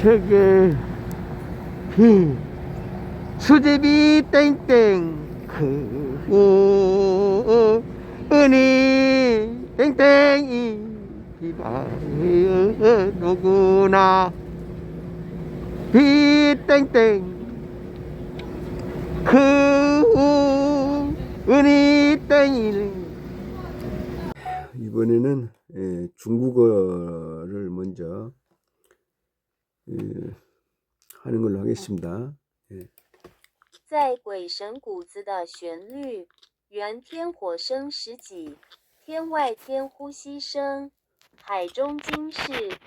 책에 비 수제비 땡땡 그 은이 땡땡이 비바 누구나 비 땡땡 그 은이 땡이. 이번에는 중국어를 먼저 하는 걸로 하겠습니다. 在鬼神谷子的旋律，原天火声十几，天外天呼吸声，海中金氏，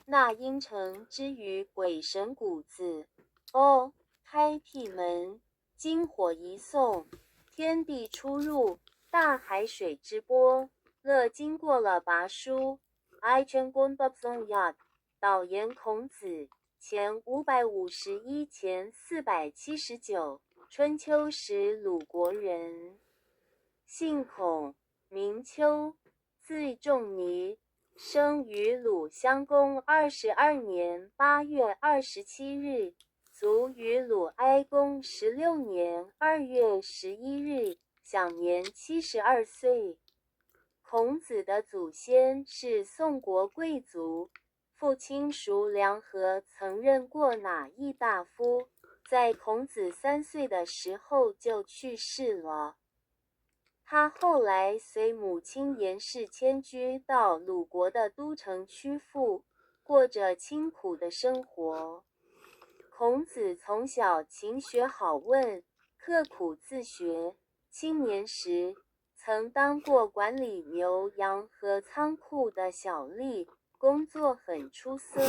那阴城之于鬼神谷子。哦，开辟门，金火一送，天地出入，大海水之波，乐经过了拔书。I 全公不松亚，导言孔子前551前479。春秋时鲁国人，姓孔，名丘，字仲尼，生于鲁襄公22年8月27日，卒于鲁哀公16年2月11日，享年72岁。孔子的祖先是宋国贵族，父亲属梁和曾任过哪邑大夫。在孔子3岁的时候就去世了。他后来随母亲颜氏迁居到鲁国的都城曲阜，过着清苦的生活。孔子从小勤学好问，刻苦自学，青年时曾当过管理牛羊和仓库的小吏，工作很出色。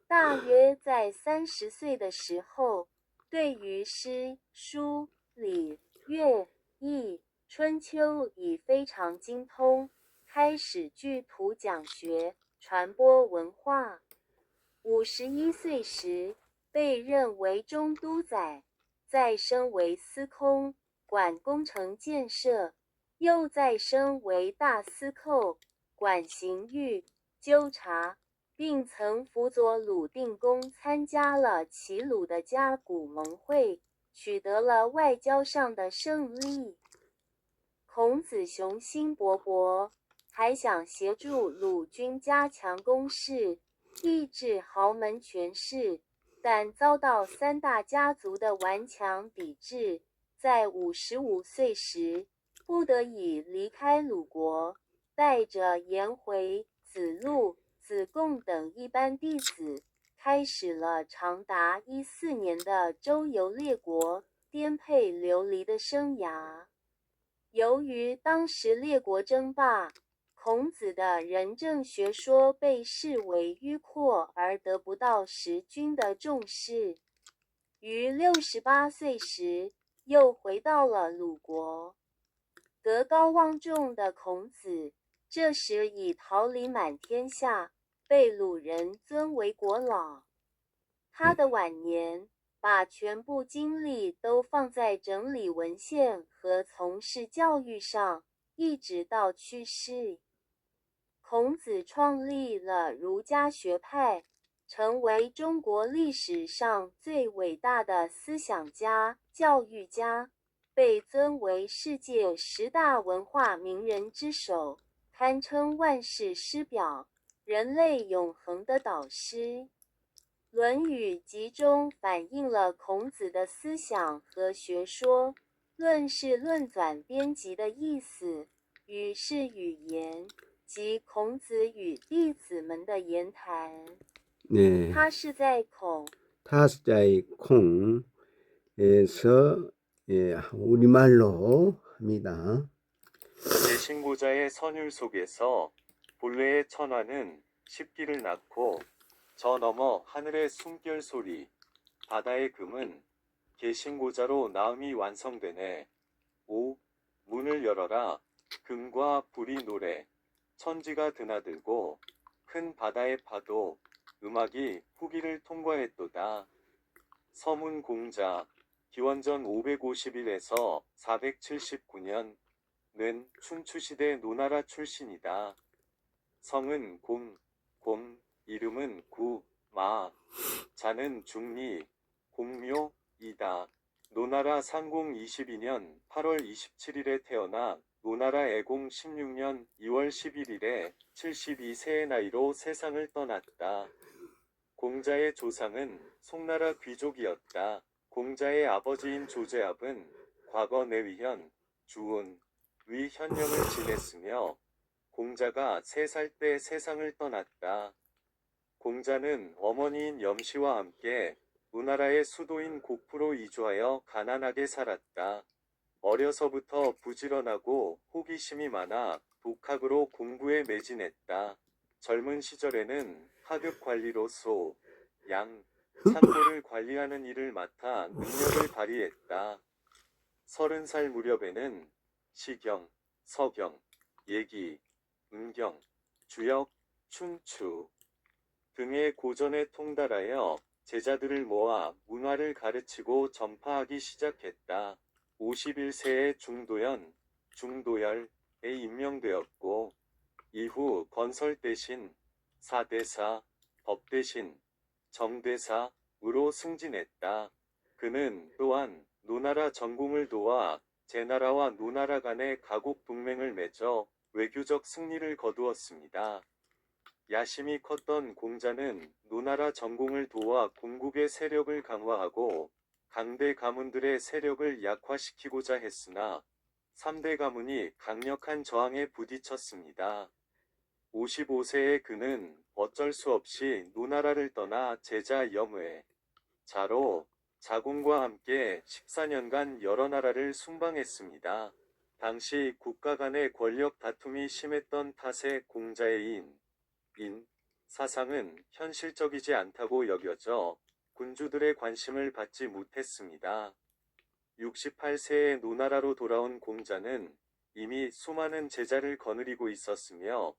大约在30岁的时候，对于诗、书、礼、乐、易、春秋已非常精通，开始据图讲学，传播文化。51岁时，被任为中都宰，再升为司空，管工程建设，又再升为大司寇，管刑狱、纠察。并曾辅佐鲁定公参加了齐鲁的甲骨盟会，取得了外交上的胜利。孔子雄心勃勃，还想协助鲁军加强攻势，抑制豪门权势，但遭到3大家族的顽强抵制，在55岁时，不得已离开鲁国，带着颜回、子路、子贡等一班弟子，开始了长达14年的周游列国、颠沛流离的生涯。由于当时列国争霸，孔子的仁政学说被视为迂阔而得不到时君的重视。于68岁时，又回到了鲁国。德高望重的孔子，这时已桃李满天下，被鲁人尊为国老。他的晚年把全部精力都放在整理文献和从事教育上，一直到去世。孔子创立了儒家学派，成为中国历史上最伟大的思想家、教育家，被尊为世界10大文化名人之首，堪称万世师表，人类永恒的导师。《论语集》中反映了孔子的思想和学说，论是论纂编辑的意思，语是语言，即孔子与弟子们的言谈。 네, 他是在孔 타스자의 콩에서 우리말로 합니다. 개신고자의 선율 속에서 본래의 천화는 십기를 낳고 저 너머 하늘의 숨결 소리 바다의 금은 개신고자로 나음이 완성되네. 5. 문을 열어라. 금과 불이 노래. 천지가 드나들고 큰 바다의 파도 음악이 후기를 통과했도다. 서문 공자 기원전 551에서 479년 는 춘추시대 노나라 출신이다. 성은 곰, 이름은 구, 마, 자는 중리, 공묘이다. 노나라 상공 22년 8월 27일에 태어나 노나라 애공 16년 2월 11일에 72세의 나이로 세상을 떠났다. 공자의 조상은 송나라 귀족이었다. 공자의 아버지인 조제압은 과거 내위현, 주운, 위현령을 지냈으며 공자가 3살 때 세상을 떠났다. 공자는 어머니인 염씨와 함께 노나라의 수도인 곡부로 이주하여 가난하게 살았다. 어려서부터 부지런하고 호기심이 많아 독학으로 공부에 매진했다. 젊은 시절에는 하급 관리로서 양, 창고를 관리하는 일을 맡아 능력을 발휘했다. 30살 무렵에는 시경, 서경, 예기, 은경, 주역, 춘추 등의 고전에 통달하여 제자들을 모아 문화를 가르치고 전파하기 시작했다. 51세에 중도연, 중도열에 임명되었고 이후 건설대신, 사대사, 법대신, 정대사으로 승진했다. 그는 또한 노나라 전공을 도와 제나라와 노나라 간의 가곡 동맹을 맺어 외교적 승리를 거두었습니다. 야심이 컸던 공자는 노나라 전공을 도와 공국의 세력을 강화하고 강대 가문들의 세력을 약화시키고자 했으나 3대 가문이 강력한 저항에 부딪혔습니다. 55세의 그는 어쩔 수 없이 노나라를 떠나 제자 염회, 자로, 자공과 함께 14년간 여러 나라를 순방했습니다. 당시 국가 간의 권력 다툼이 심했던 탓에 공자의 인, 사상은 현실적이지 않다고 여겨져 군주들의 관심을 받지 못했습니다. 68세에 노나라로 돌아온 공자는 이미 수많은 제자를 거느리고 있었으며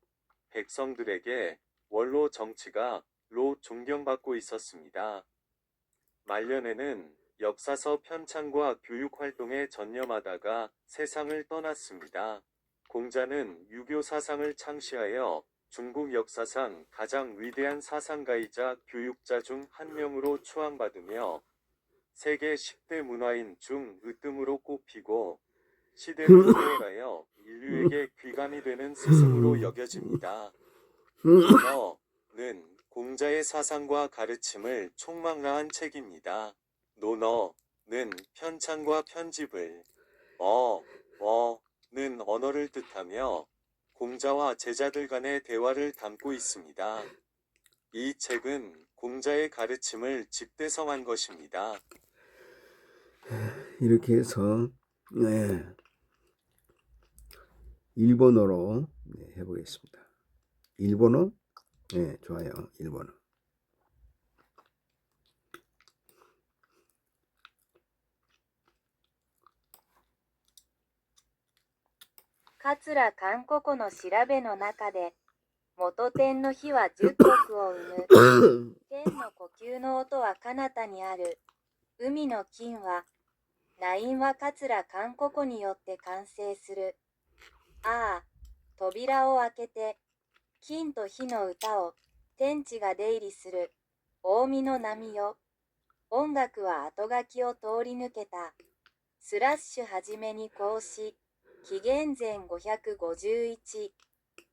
백성들에게 원로 정치가 로 존경받고 있었습니다. 말년에는 역사서 편찬과 교육 활동에 전념하다가 세상을 떠났습니다. 공자는 유교 사상을 창시하여 중국 역사상 가장 위대한 사상가이자 교육자 중 한 명으로 추앙받으며 세계 10대 문화인 중 으뜸으로 꼽히고 시대를 초월하여 인류에게 귀감이 되는 스승으로 여겨집니다. 논어는 공자의 사상과 가르침을 총망라한 책입니다. 논어는 편찬과 편집을, 는 언어를 뜻하며 공자와 제자들 간의 대화를 담고 있습니다. 이 책은 공자의 가르침을 집대성한 것입니다. 이렇게 해서 네, 일본어로 해보겠습니다. 일본어? 네, 좋아요. 일본어.桂韓国の調べの中で、元天の火は十国を生む。天の呼吸の音は彼方にある。海の金は、ナインは桂韓国によって完成する。ああ、扉を開けて、金と火の歌を、天地が出入りする。近江の波よ。音楽は後書きを通り抜けた。スラッシュはじめにこうし、紀元前551、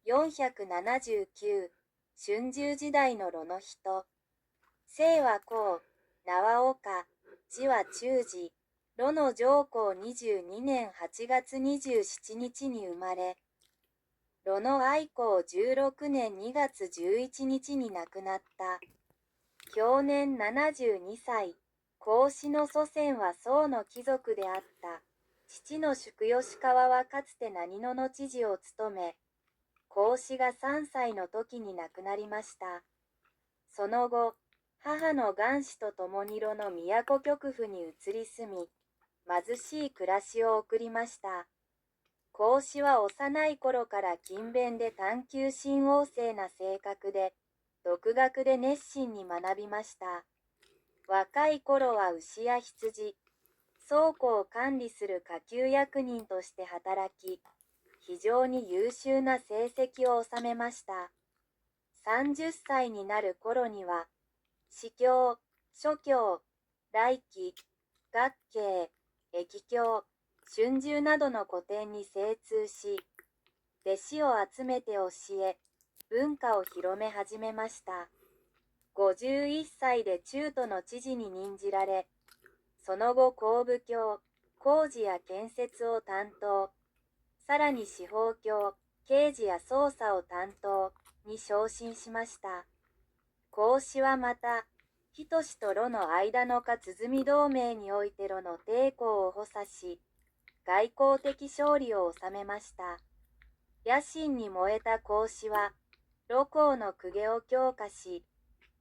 479、春秋時代の炉の人。姓はこう、名は岡、字は忠治。炉の上皇22年8月27日に生まれ、炉の愛皇16年2月11日に亡くなった。享年72歳。孔子の祖先は宋の貴族であった。父の宿吉川はかつて何野の知事を務め、孔子が3歳の時に亡くなりました。その後、母の元氏と共に炉の都極府に移り住み、貧しい暮らしを送りました。孔子は幼い頃から勤勉で探求心旺盛な性格で、独学で熱心に学びました。若い頃は牛や羊、倉庫を管理する下級役人として働き、非常に優秀な成績を収めました。30歳になる頃には、司教、諸教、来期、学慶、易経、春秋などの古典に精通し、弟子を集めて教え、文化を広め始めました。51歳で中都の知事に任じられ、その後工部教、工事や建設を担当、さらに司法教、刑事や捜査を担当に昇進しました。孔子はまた、人氏と魯の間のか鼓同盟において魯の抵抗を補佐し、外交的勝利を収めました。野心に燃えた孔子は、魯公の公家を強化し、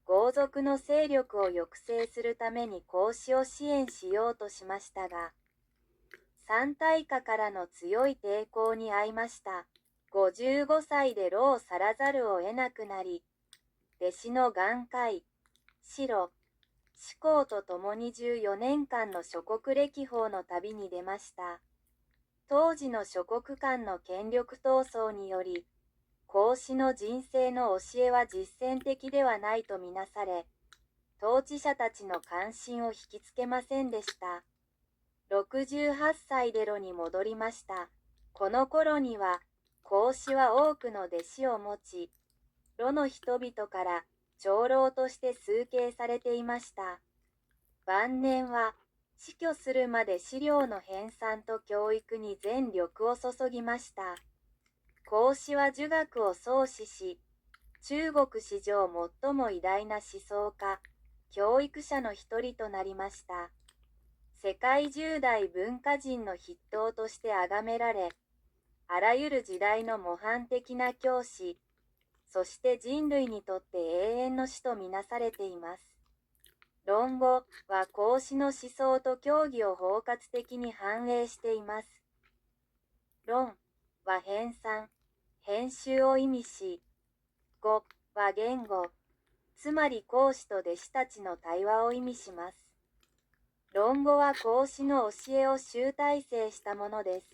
豪族の勢力を抑制するために孔子を支援しようとしましたが、三大家からの強い抵抗に遭いました。55歳で魯を去らざるを得なくなり、弟子の眼海、白、志功と共に14年間の諸国歴訪の旅に出ました。当時の諸国間の権力闘争により、孔子の人生の教えは実践的ではないとみなされ、統治者たちの関心を引きつけませんでした。68歳で魯に戻りました。この頃には、孔子は多くの弟子を持ち、魯の人々から長老として崇敬されていました。晩年は、死去するまで資料の編纂と教育に全力を注ぎました。孔子は儒学を創始し、中国史上最も偉大な思想家、教育者の一人となりました。世界10代文化人の筆頭として崇められ、あらゆる時代の模範的な教師、そして人類にとって永遠の師とみなされています。論語は孔子の思想と教義を包括的に反映しています。論は編纂、編集を意味し、語は言語、つまり孔子と弟子たちの対話を意味します。論語は孔子の教えを集大成したものです。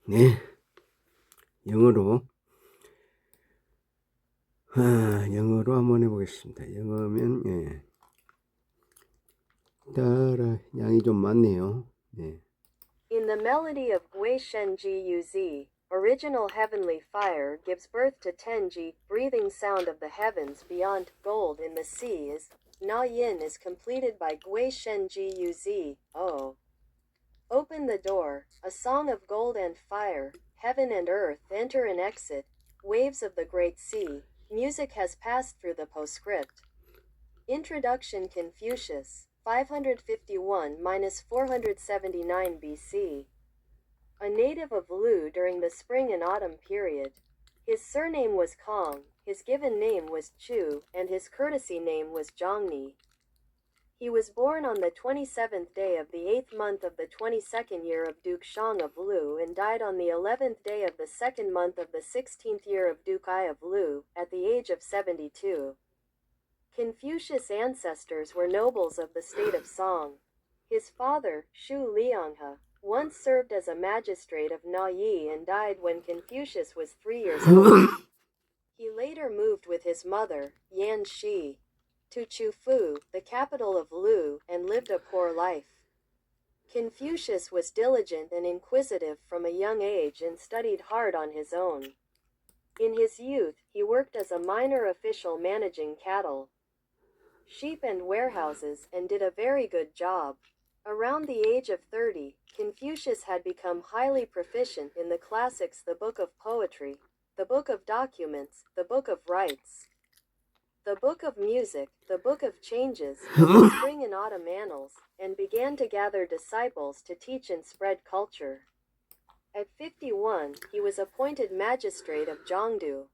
네, 영어로 영어로 한번 해보겠습니다. 영어면 예. 따라 양이 좀 많네요. 네. In the melody of Gui Shen Ji Yu Zi, original heavenly fire gives birth to Tenji, breathing sound of the heavens beyond, gold in the sea is, Na Yin is completed by Gui Shen Ji Yu Zi, O. Open the door, a song of gold and fire, heaven and earth enter and exit, waves of the great sea, music has passed through the postscript. Introduction Confucius, 551–479 BC. A native of Lu during the spring and autumn period. His surname was Kong, his given name was Chu, and his courtesy name was Zhongni. He was born on the 27th day of the 8th month of the 22nd year of Duke Shang of Lu and died on the 11th day of the 2nd month of the 16th year of Duke Ai of Lu, at the age of 72. Confucius' ancestors were nobles of the state of Song. His father, Shu Lianghe, once served as a magistrate of Na Yi and died when Confucius was 3 years old. He later moved with his mother, Yan Shi, to Chufu, the capital of Lu, and lived a poor life. Confucius was diligent and inquisitive from a young age and studied hard on his own. In his youth, he worked as a minor official managing cattle, sheep and warehouses, and did a very good job. Around the age of 30, Confucius had become highly proficient in the classics, the Book of Poetry, the Book of Documents, the Book of Rites, the Book of Music, the Book of Changes, and the Spring and Autumn Annals, and began to gather disciples to teach and spread culture. At 51, he was appointed magistrate of Zhongdu,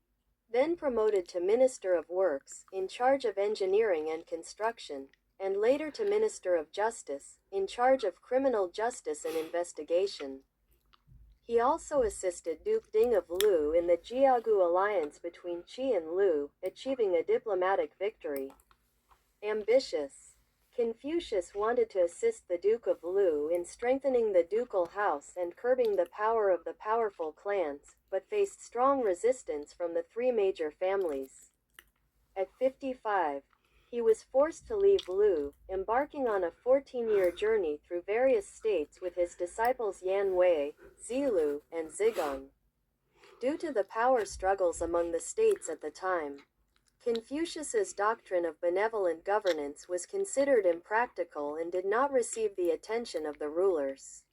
then promoted to Minister of Works, in charge of engineering and construction, and later to Minister of Justice, in charge of criminal justice and investigation. He also assisted Duke Ding of Lu in the Jiagu alliance between Qi and Lu, achieving a diplomatic victory. Ambitious, Confucius wanted to assist the Duke of Lu in strengthening the ducal house and curbing the power of the powerful clans, but faced strong resistance from the three major families. At 55, He was forced to leave Lu, embarking on a 14-year journey through various states with his disciples Yan Wei, Zilu, and Zigong. Due to the power struggles among the states at the time, Confucius's doctrine of benevolent governance was considered impractical and did not receive the attention of the rulers.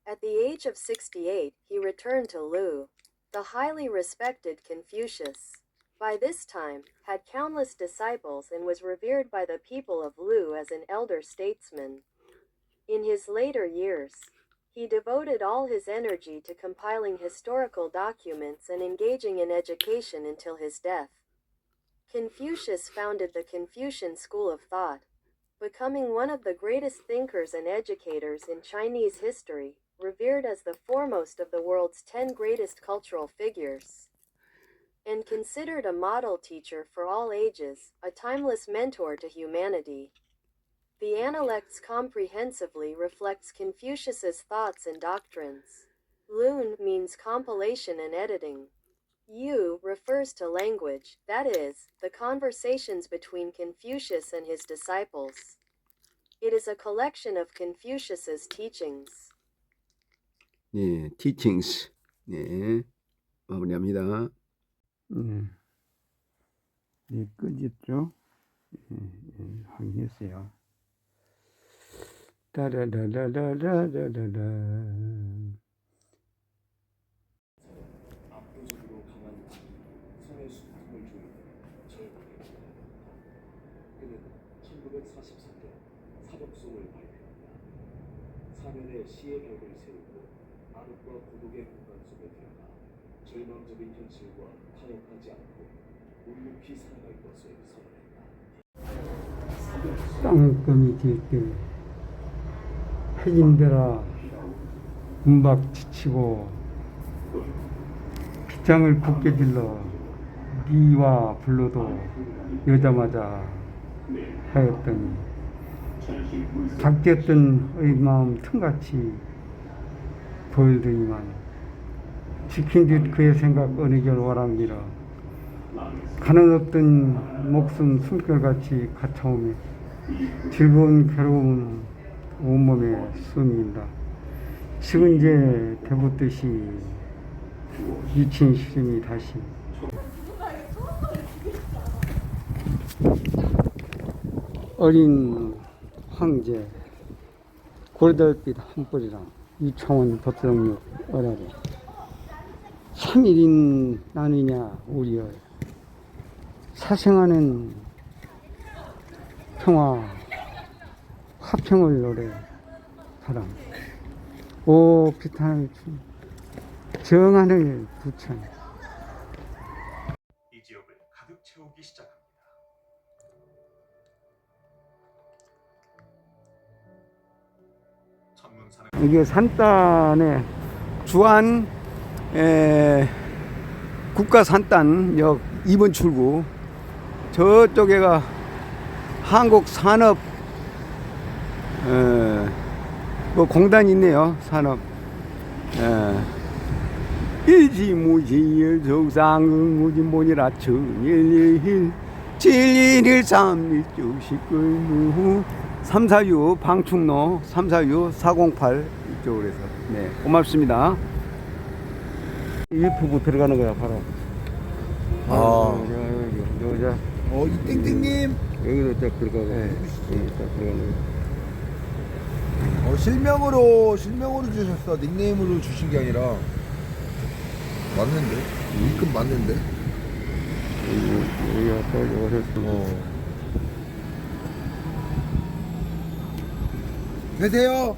At the age of 68, he returned to Lu. The highly respected Confucius, by this time, had countless disciples and was revered by the people of Lu as an elder statesman. In his later years, he devoted all his energy to compiling historical documents and engaging in education until his death. Confucius founded the Confucian school of thought, becoming one of the greatest thinkers and educators in Chinese history, revered as the foremost of the world's 10 greatest cultural figures, and considered a model teacher for all ages, a timeless mentor to humanity. The Analects comprehensively reflects Confucius's thoughts and doctrines. Lun means compilation and editing. Yu refers to language, that is, the conversations between Confucius and his disciples. It is a collection of Confucius's teachings. 예, teachings. 네, 마무리합니다. 네, 끝이죠? 확인했어요. 따라라라라라라라. 압도적으로 강한 성의 수품을 주는 최고입니다. 그는 1944년 사벽송을 발표한다. 사면에 시의 벽을 세우고 암흑과 고독의 공간 속에 들어가 절망적인 현실과 타협하지 않고 묵묵히 살아갈 것을 선언했다. 땅금이 딜때 핵인데라 은박 지치고 빗장을 곱게 질러 미와 불러도 여자마자 하였더니 작겠던 의 마음 틈같이 보일더니만 지킨 듯 그의 생각 어느 결 와랍니다. 가는 없던 목숨 숨결같이 갇혀오며 즐거운 괴로움은 온몸에 숨긴다. 식은재 배붓듯이 미친 시름이 다시 어린 황제 고래달빛 한 뿔이랑 이창원 덧성육 어라래 3일인 나느냐 우리여 사생하는 평화 화평을 노래 사랑 오 비탄을 춘 정하늘 부천 이 지역을 가득 채우기 시작합니다. 천문산은 이게 산단의 주안 국가 산단역 2번 출구 저쪽에가 한국 산업 뭐 공단이 있네요. 산업 일지무지일 적상응무진본이라 청일일 7113 346 방충로 346 408 이쪽으로 해서 네 고맙습니다. 유튜브 들어가는 거야 바로. 여자 이 땡땡님 여기로 딱 들어가고 여기 딱 들어가는 거. 실명으로 주셨어. 닉네임으로 주신 게 아니라 맞는데 입금 맞는데. 여기 아까 오셨습니다. 되세요.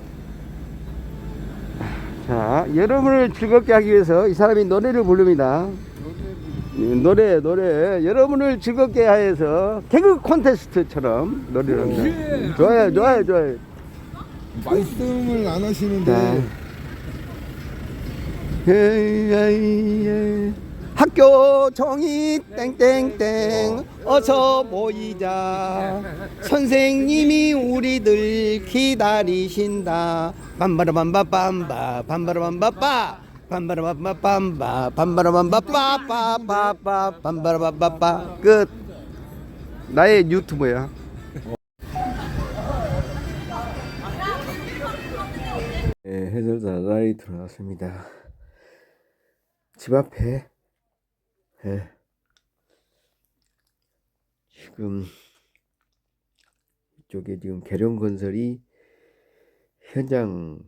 자, 여러분을 즐겁게 하기 위해서 이 사람이 노래를 부릅니다. 노래 여러분을 즐겁게 해서 개그 콘테스트처럼 노래를 합니다. 좋아요. 말씀을 안 하시는데. 학교 종이 땡땡땡 어서 모이자 선생님이 우리들 기다리신다 밤바라밤바밤바 밤바라밤바빠 밤바라밤바밤바 밤바라밤바빠빠빠빠 밤바라밤바빠 끝. 나의 유튜버야. 네, 해설사 라이트로 나왔습니다. 집 앞에 지금 이쪽에 지금 계룡건설이 현장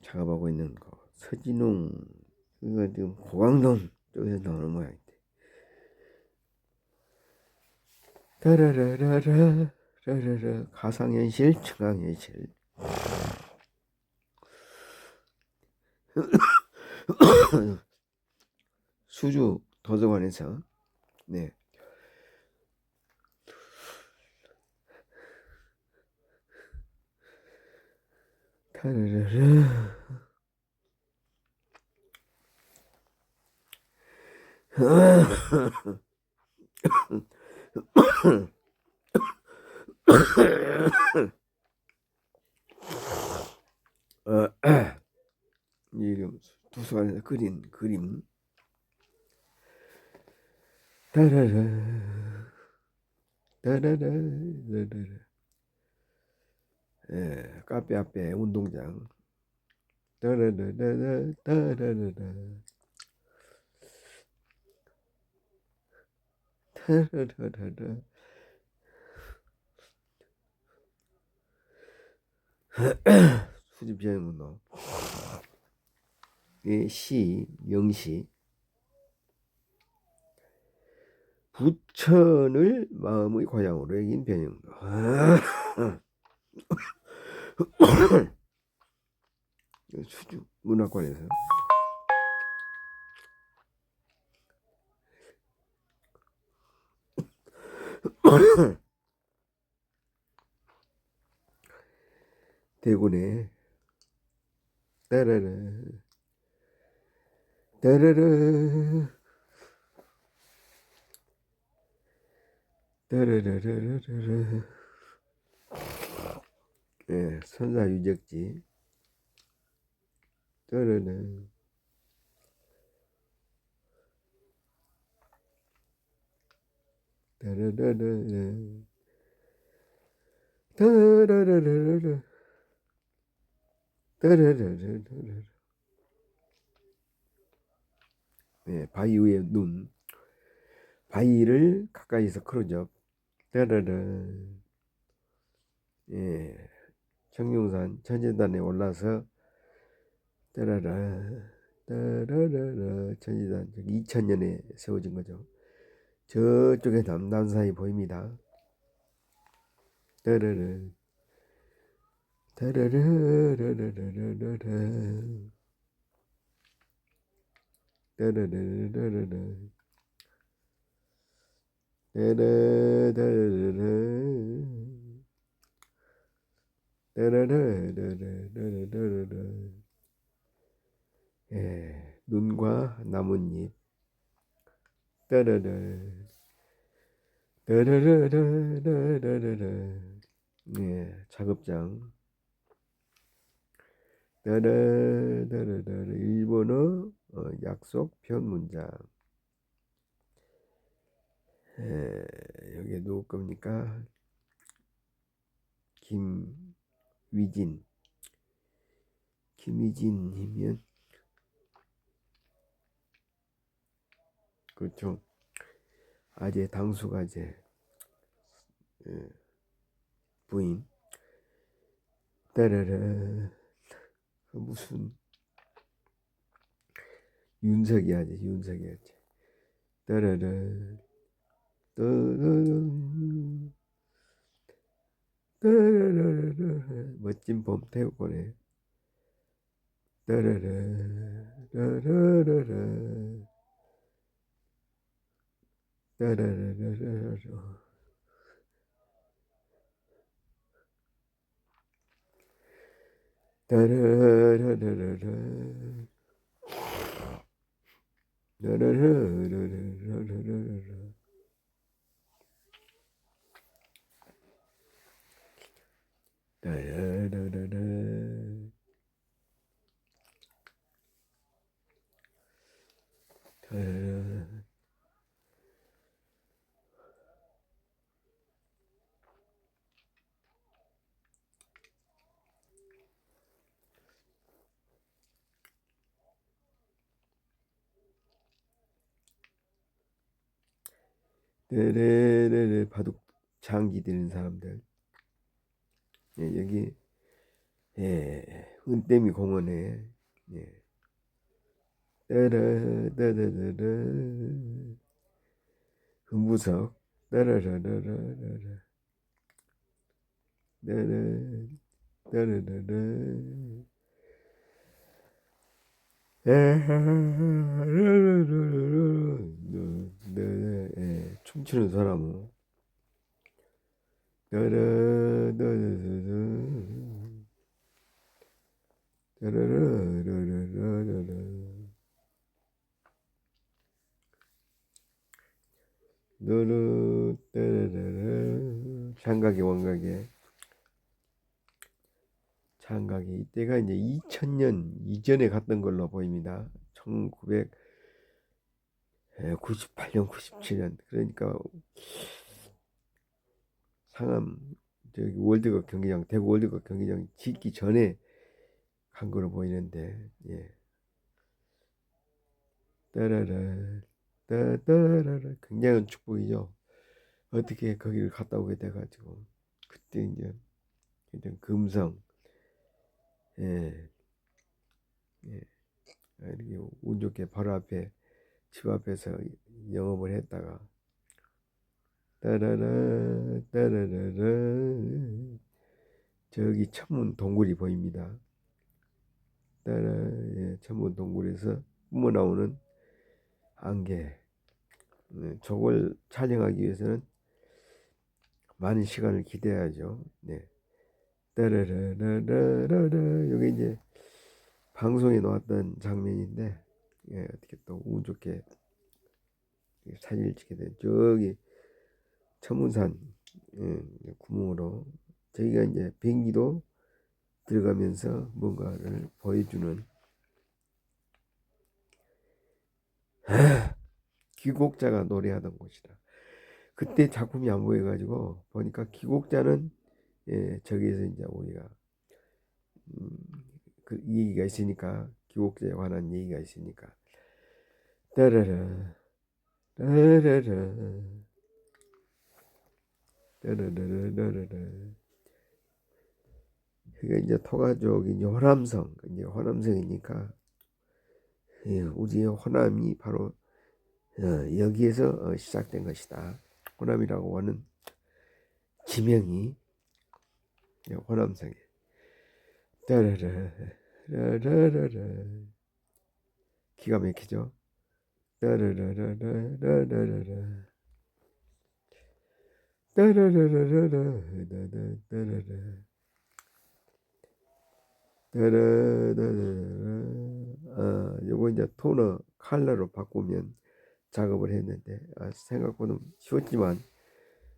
작업하고 있는 거 서진웅 이거 지금 고강동 쪽에서 나오는 모양인데 따라라라라 라라라 가상현실 청강현실 수주 도서관에서 네. 타라라라 이름 도서관에서 그린 그림 따라라 따라라 따라라 카페 앞에 운동장 따라라라라 따라라라 따라라라라 수집 비행문호 시 영시 부천을 마음의 고향으로 여긴 변형도 수주 문화관에서 대구네 따라라 따라라 따라라라라라 예, 선사 유적지 따라라 따라라라라 따라라라라 따라라라라라 네, 바위 위에 눈 바위를 가까이서 크로즈업 따라라 예, 청룡산 천지단에 올라서 따라라 따라라라 천지단 2000년에 세워진 거죠. 저쪽에 남산이 보입니다. 따라라 따라라라라라라 따라라라라라 따라라라라 따라라라라라라 예, 눈과 나뭇잎 따라라 따라라라라라라 예, 작업장 따라라라라 일본어 약속 변문장 여기 누구 겁니까? 김위진이면 그렇죠. 아재 당수가제 부인 따라라 무슨 윤석이야지 윤석이야지 따라라 따라라라라 멋진 봄 태우고네 따라라라라라라 따라라라라라 따라라라라라 따라라라라라라 따라라라라 따라라 레레레레 바둑 장기 드는 사람들. 예, 여기 은댐이 공원에 따라따라따라 금부석 따라라라라라 따라라라라 춤추는 소나무 장가게 원가게 장가게 이때가 이제 2000년 이전에 갔던 걸로 보입니다. 1998년 97년 그러니까 상암 저기 월드컵 경기장 대구 월드컵 경기장 짓기 전에 간 거로 보이는데 따라라 따라라 굉장한 축복이죠. 어떻게 거기를 갔다 오게 돼가지고 그때 이제 금성 이렇게 운 좋게 바로 앞에 집 앞에서 영업을 했다가 따라라 따라라라 저기 천문 동굴이 보입니다. 천문 동굴에서 뿜어 나오는 안개 저걸 촬영하기 위해서는 많은 시간을 기대해야죠. 따라라라라라 여기 이제 방송에 나왔던 장면인데 어떻게 또 운 좋게 사진을 찍게 된 저기 천문산 구멍으로 저희가 이제 비행기도 들어가면서 뭔가를 보여주는 귀곡자가 노래하던 곳이라 그때 작품이 안 보여가지고 보니까 귀곡자는 저기에서 이제 우리가 그 얘기가 있으니까 귀곡자에 관한 얘기가 있으니까 따라라 따라라 따라라라라라 그게 이제 토가족이 이제 호남성 이제 호남성이니까 우리의 호남이 바로 여기에서 시작된 것이다. 호남이라고 하는 지명이 호남성에 따라라라라라라 기가 막히죠. 따라라라라라라라 따라라라라라라라 따라라라라 요거 이제 토너 컬러로 바꾸면 작업을 했는데 생각보다 쉬웠지만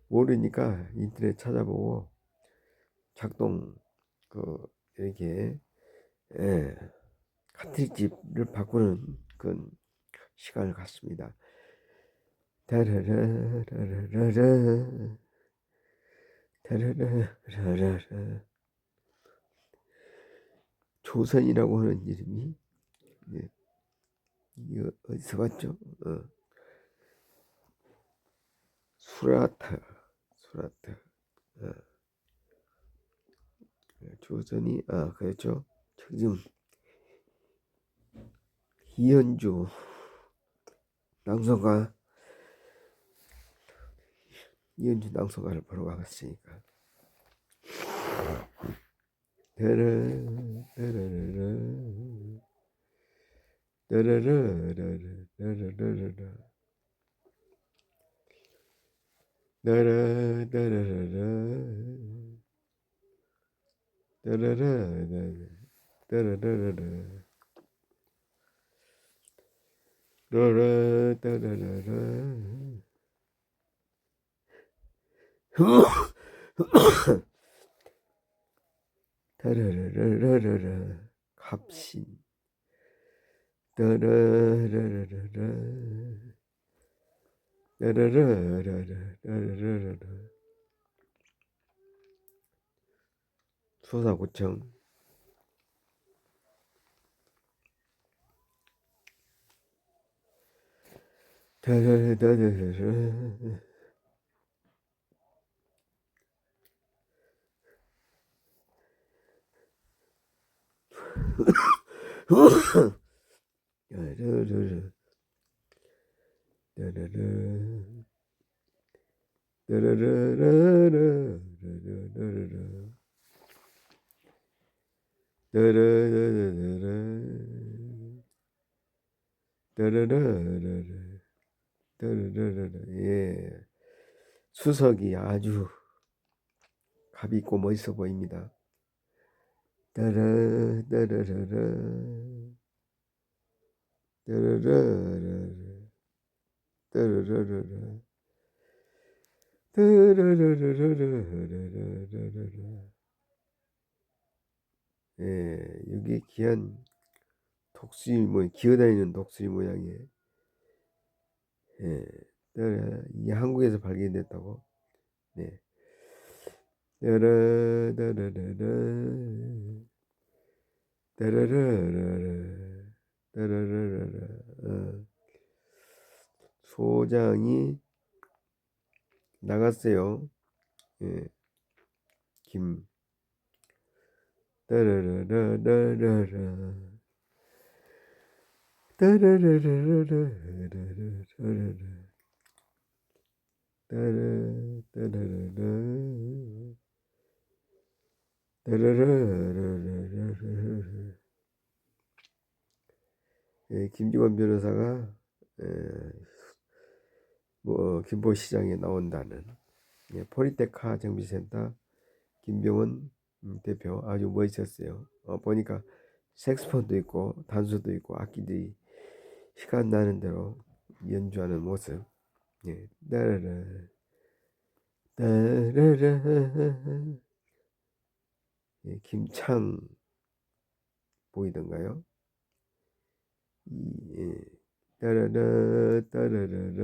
모르니까 인터넷 찾아보고 작동 이렇게 카트리지를 바꾸는 그 시간을 갖습니다. 따라라라라라 따라라라라라 조선이라고 하는 이름이 이거 어디서 봤죠? 수라타 조선이 그렇죠. 지금 이현주 낭송가 이현주 낭송가를 보러 가봤으니까 갑신 수사구청 따르르, 따르르, 따르르르르, 따르르르르, 따르르르르, 따르르르르, 따르르르르. 예, 수석이 아주 값 있고 멋있어 보입니다. 따르르, 따르르르, 따르르르르, 따르르르르, 따르르르르르르르르. 예, 여기 귀한 독수리 모양, 기어다니는 독수리 모양이에요. 예, 이게 한국에서 발견됐다고. 네. 따라, 따라라라, 따라라라라, 따라라라라. 소장이 나갔어요. 예, 따라라라라라라, 따라라라라라라라, 따라라라라, 따라라라라라라. 예, 김기관 변호사가 김포시장에 나온다는, 예, 포리테카 정비센터 김병원 대표 아주 멋있었어요. 보니까 색스폰도 있고 단수도 있고 악기들이 시간 나는 대로 연주하는 모습. 예, 따라라, 따라라. 예, 김창 보이던가요? 예, 따라라, 따라라라.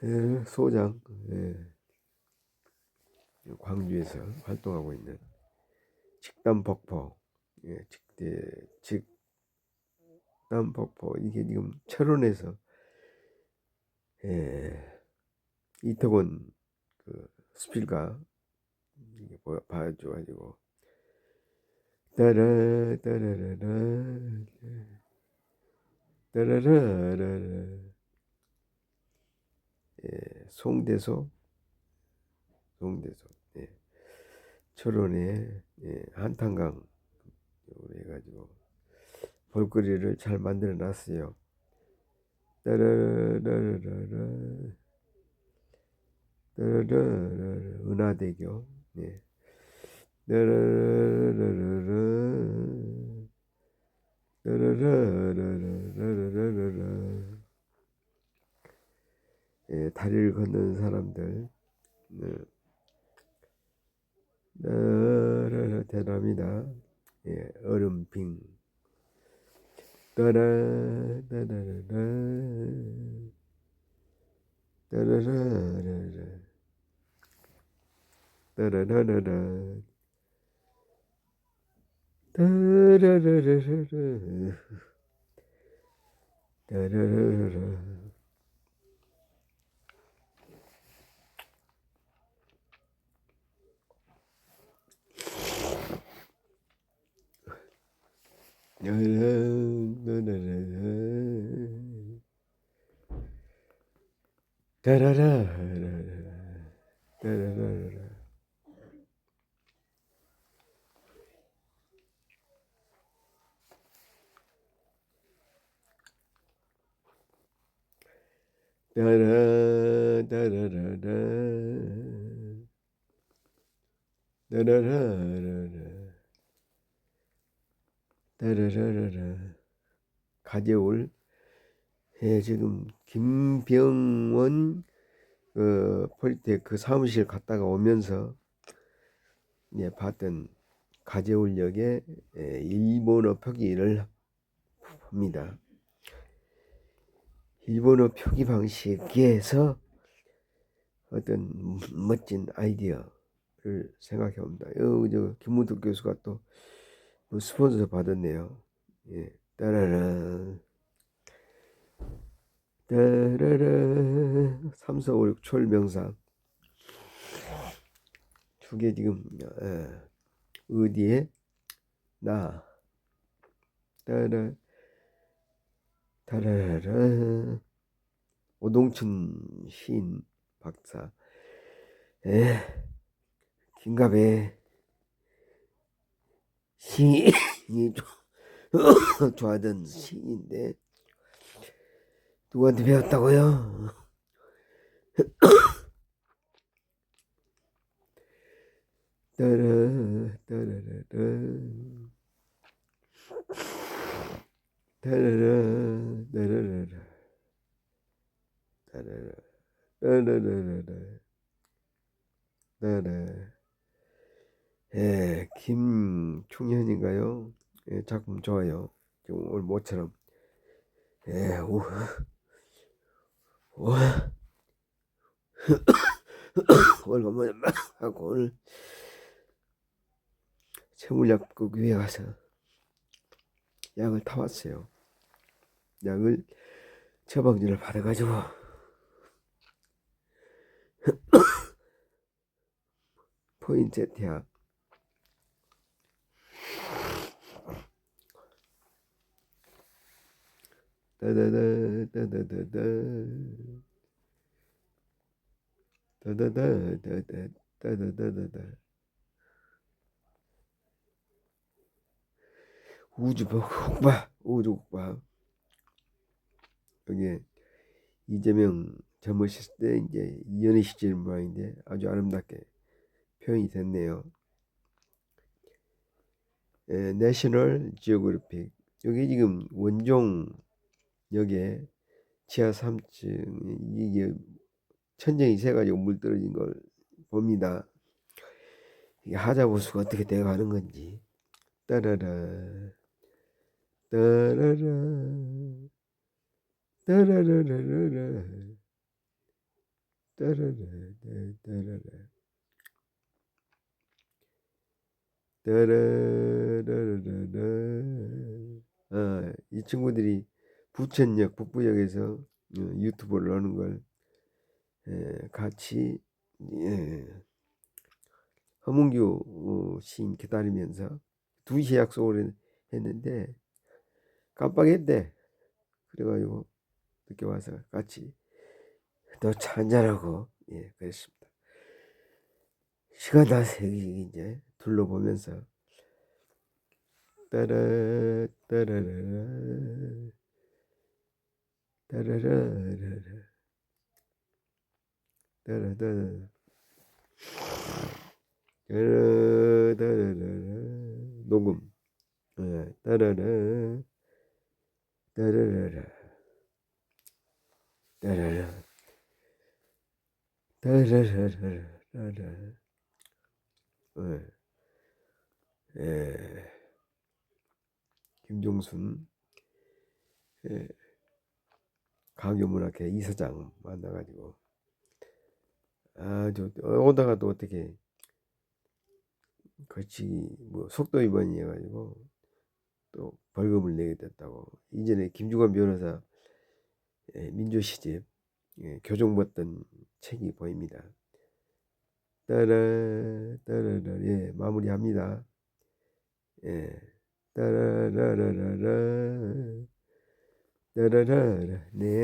예, 소장. 예, 광주에서 활동하고 있는 직담폭포. 예, 직담폭포. 이게 지금 철원에서, 예, 이태원 그 스필가 이게 봐줘가지고 따라 따라라라, 따라라라라. 예, 송대소. 예, 철원에, 예, 한탄강 해가지고 볼거리를 잘 만들어 놨어요. 따라라라라, 따라라라라. 은하대교. 예, 따라라라라, 따라라라라라라라. 예, 다리를 걷는 사람들. 네. 대단합니다. 예, 얼음빙. 따라, 따라라라, 따라라라라, 따라라라라, 따라라라라, 따라라라라. 따라라라라, 따라라라라. 따라, 따라라라, 따라라라라, 따라라라라. 가재울. 예, 지금 김병원 폴리텍 그 사무실 갔다가 오면서, 예, 봤던 가재울역의, 예, 일본어 표기를 봅니다. 일본어 표기 방식에서 어떤 멋진 아이디어를 생각해 봅니다. 저 김문득 교수가 또 스폰서 받았네요. 예, 따라라, 따라라. 3, 4, 5, 6 철명상 두 개 지금 어디에 나 따라 따라라 오동춘 시인 박사 긴갑에 시인이 좋아하던 시인인데 누구한테 배웠다고요? 따라 따라라라 따라라 따라라라 따라라 따라라라라 따라 김충현인가요? 작품 좋아요. 지금 오늘 모처럼 오늘 한번 하고 오늘 세물약국 위에 가서 약을 타왔어요. 약을 처방전을 받아가지고 포인세트 약 따다다 따다다다 따다다다다 따다다다다 우주국밥 여기 이재명 젊으실 때 이제 이연희 시절 모양인데 아주 아름답게 표현이 됐네요. 내셔널 지오그래픽 여기 지금 원종역에 지하 3층 이게 천정이 새가지고 물 떨어진 걸 봅니다. 이게 하자보수가 어떻게 돼가는 건지 따라라 따라라 따라라라라 따라라 따라라 따라라라라 이 친구들이 부천역 북부역에서 유튜브를 하는 걸 같이 허문규 시인 기다리면서 2시 약속을 했는데 깜빡했대. 그래가지고 늦게 와서 같이 또 차 한잔하고 그랬습니다. 시간 나서 이제 둘러보면서 따라 따라라라 따라라라라 따라따라 따라라라라 녹음 따라라 따라라라 따라라 따라라라라 김종순 강요문학회 이사장 만나가지고 아주 오다가 또 어떻게 같이 뭐 속도 위반이 해가지고 또 벌금을 내게 됐다고. 이전에 김주관 변호사 민주시집 교정받던 책이 보입니다. 따라 따라라 마무리합니다. 따라라라라 따라라라 네.